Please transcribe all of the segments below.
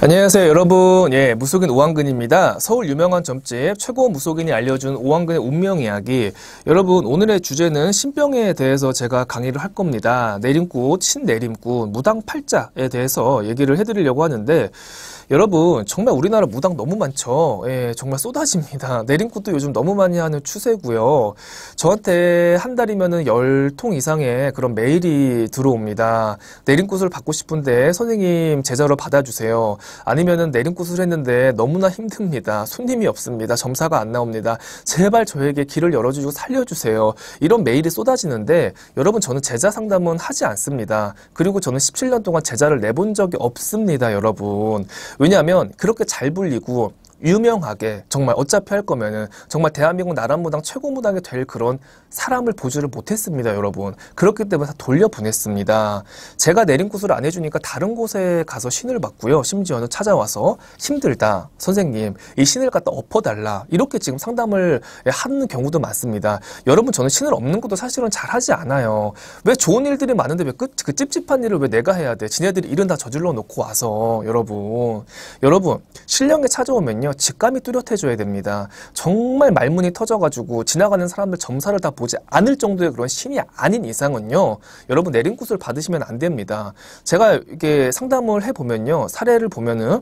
안녕하세요 여러분. 무속인 오한근입니다. 서울 유명한 점집 최고 무속인이 알려준 오한근의 운명 이야기. 여러분, 오늘의 주제는 신병에 대해서 제가 강의를 할 겁니다. 내림꽃, 신내림꽃, 무당 팔자에 대해서 얘기를 해드리려고 하는데, 여러분 정말 우리나라 무당 너무 많죠. 정말 쏟아집니다. 내림꽃도 요즘 너무 많이 하는 추세고요. 저한테 한 달이면은 10통 이상의 그런 메일이 들어옵니다. 내림꽃을 받고 싶은데 선생님 제자로 받아주세요. 아니면은 내림꽃을 했는데 너무나 힘듭니다. 손님이 없습니다. 점사가 안 나옵니다. 제발 저에게 길을 열어주시고 살려주세요. 이런 메일이 쏟아지는데, 여러분 저는 제자 상담은 하지 않습니다. 그리고 저는 17년 동안 제자를 내본 적이 없습니다. 여러분, 왜냐하면 그렇게 잘 불리고 유명하게 정말 어차피 할 거면은 정말 대한민국 나라무당 최고무당이 될 그런 사람을 보지를 못했습니다. 여러분, 그렇기 때문에 다 돌려보냈습니다. 제가 내림꽃을 안 해주니까 다른 곳에 가서 신을 받고요. 심지어는 찾아와서 힘들다 선생님 이 신을 갖다 엎어달라, 이렇게 지금 상담을 하는 경우도 많습니다. 여러분, 저는 신을 엎는 것도 사실은 잘하지 않아요. 왜 좋은 일들이 많은데 왜 그 찝찝한 일을 왜 내가 해야 돼? 지네들이 일은 다 저질러 놓고 와서. 여러분 신령에 찾아오면요 직감이 뚜렷해져야 됩니다. 정말 말문이 터져가지고 지나가는 사람들 점사를 다 보지 않을 정도의 그런 신이 아닌 이상은요, 여러분 내림꽃을 받으시면 안 됩니다. 제가 이게 상담을 해보면요, 사례를 보면은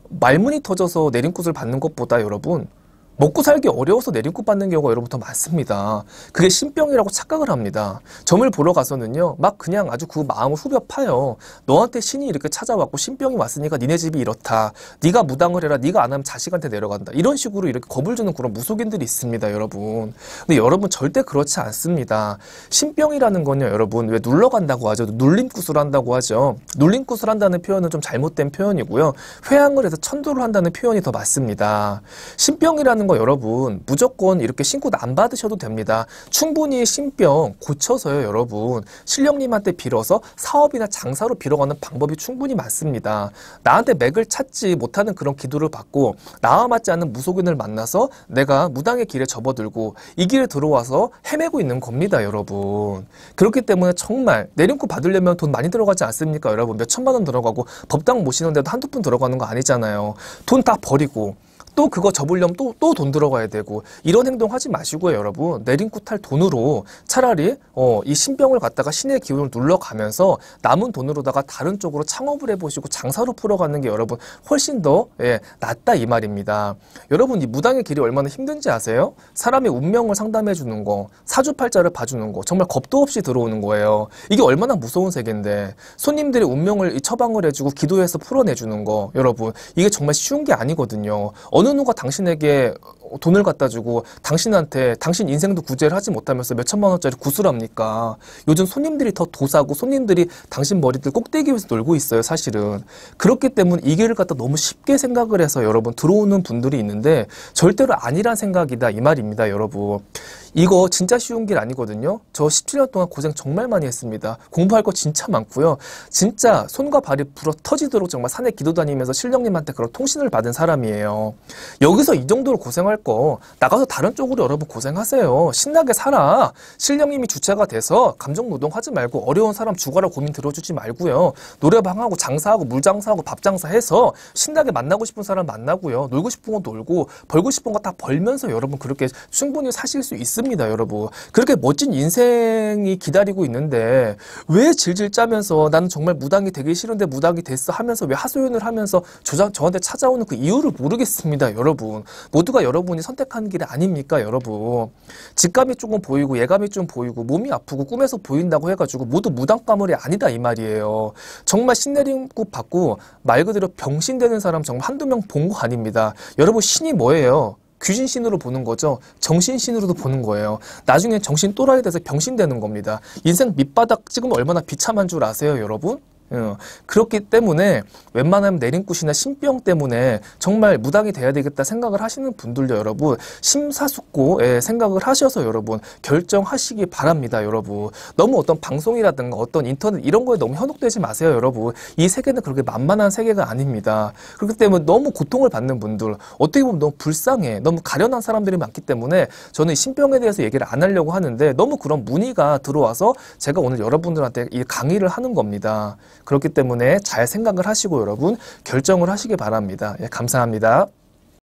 말문이 터져서 내림꽃을 받는 것보다 여러분 먹고 살기 어려워서 내림꽃 받는 경우가 여러분 더 많습니다. 그게 신병이라고 착각을 합니다. 점을 보러 가서는요 막 그냥 아주 그 마음을 후벼 파요. 너한테 신이 이렇게 찾아왔고 신병이 왔으니까 니네 집이 이렇다, 네가 무당을 해라, 네가 안 하면 자식한테 내려간다, 이런 식으로 이렇게 겁을 주는 그런 무속인들이 있습니다. 여러분, 근데 여러분 절대 그렇지 않습니다. 신병이라는 건요 여러분, 왜 눌러 간다고 하죠? 눌림굿을 한다고 하죠. 눌림굿을 한다는 표현은 좀 잘못된 표현이고요. 회항을 해서 천도를 한다는 표현이 더 맞습니다. 신병이라는 거 여러분 무조건 이렇게 신고 안 받으셔도 됩니다. 충분히 신병 고쳐서요 여러분 신령님한테 빌어서 사업이나 장사로 빌어가는 방법이 충분히 많습니다. 나한테 맥을 찾지 못하는 그런 기도를 받고 나와 맞지 않는 무속인을 만나서 내가 무당의 길에 접어들고 이 길에 들어와서 헤매고 있는 겁니다. 여러분, 그렇기 때문에 정말 내림꽃 받으려면 돈 많이 들어가지 않습니까? 여러분, 몇 천만 원 들어가고 법당 모시는데도 한두 푼 들어가는 거 아니잖아요. 돈 다 버리고 또 그거 접으려면 또 돈 들어가야 되고, 이런 행동 하지 마시고요 여러분. 내림꽃 할 돈으로 차라리 이 신병을 갖다가 신의 기운을 눌러가면서 남은 돈으로다가 다른 쪽으로 창업을 해보시고 장사로 풀어가는 게 여러분 훨씬 더 낫다 이 말입니다. 여러분, 이 무당의 길이 얼마나 힘든지 아세요? 사람의 운명을 상담해 주는 거, 사주팔자를 봐주는 거, 정말 겁도 없이 들어오는 거예요. 이게 얼마나 무서운 세계인데, 손님들의 운명을 처방을 해주고 기도해서 풀어내주는 거, 여러분 이게 정말 쉬운 게 아니거든요. 어느 누가 당신에게 돈을 갖다 주고 당신한테 당신 인생도 구제를 하지 못하면서 몇 천만 원짜리 구슬 합니까? 요즘 손님들이 더 도사고 손님들이 당신 머리들 꼭대기 위에서 놀고 있어요 사실은. 그렇기 때문에 이 길을 갖다 너무 쉽게 생각을 해서 여러분 들어오는 분들이 있는데, 절대로 아니란 생각이다 이 말입니다. 여러분, 이거 진짜 쉬운 길 아니거든요. 저 17년 동안 고생 정말 많이 했습니다. 공부할 거 진짜 많고요. 진짜 손과 발이 불어 터지도록 정말 산에 기도 다니면서 신령님한테 그런 통신을 받은 사람이에요. 여기서 이 정도로 고생할 거 나가서 다른 쪽으로 여러분 고생하세요. 신나게 살아. 신령님이 주체가 돼서 감정 노동하지 말고 어려운 사람 죽어라 고민 들어주지 말고요. 노래방하고 장사하고 물장사하고 밥장사해서 신나게 만나고 싶은 사람 만나고요. 놀고 싶은 거 놀고 벌고 싶은 거 다 벌면서 여러분 그렇게 충분히 사실 수 있습니다. 여러분, 그렇게 멋진 인생이 기다리고 있는데 왜 질질 짜면서 나는 정말 무당이 되기 싫은데 무당이 됐어 하면서 왜 하소연을 하면서 저한테 찾아오는 그 이유를 모르겠습니다. 여러분, 모두가 여러분이 선택한 길이 아닙니까? 여러분, 직감이 조금 보이고 예감이 좀 보이고 몸이 아프고 꿈에서 보인다고 해가지고 모두 무당가물이 아니다 이 말이에요. 정말 신내림꽃 받고 말 그대로 병신되는 사람 정말 한두 명 본 거 아닙니다. 여러분, 신이 뭐예요? 귀신신으로 보는 거죠. 정신신으로도 보는 거예요. 나중에 정신 또라이 돼서 병신되는 겁니다. 인생 밑바닥 찍으면 얼마나 비참한 줄 아세요 여러분? 그렇기 때문에 웬만하면 내림꽃이나 신병 때문에 정말 무당이 돼야 되겠다 생각을 하시는 분들도 여러분 심사숙고에 생각을 하셔서 여러분 결정하시기 바랍니다. 여러분, 너무 어떤 방송이라든가 어떤 인터넷 이런 거에 너무 현혹되지 마세요. 여러분, 이 세계는 그렇게 만만한 세계가 아닙니다. 그렇기 때문에 너무 고통을 받는 분들, 어떻게 보면 너무 불쌍해, 너무 가련한 사람들이 많기 때문에 저는 신병에 대해서 얘기를 안 하려고 하는데, 너무 그런 문의가 들어와서 제가 오늘 여러분들한테 이 강의를 하는 겁니다. 그렇기 때문에 잘 생각을 하시고 여러분 결정을 하시기 바랍니다. 예, 감사합니다.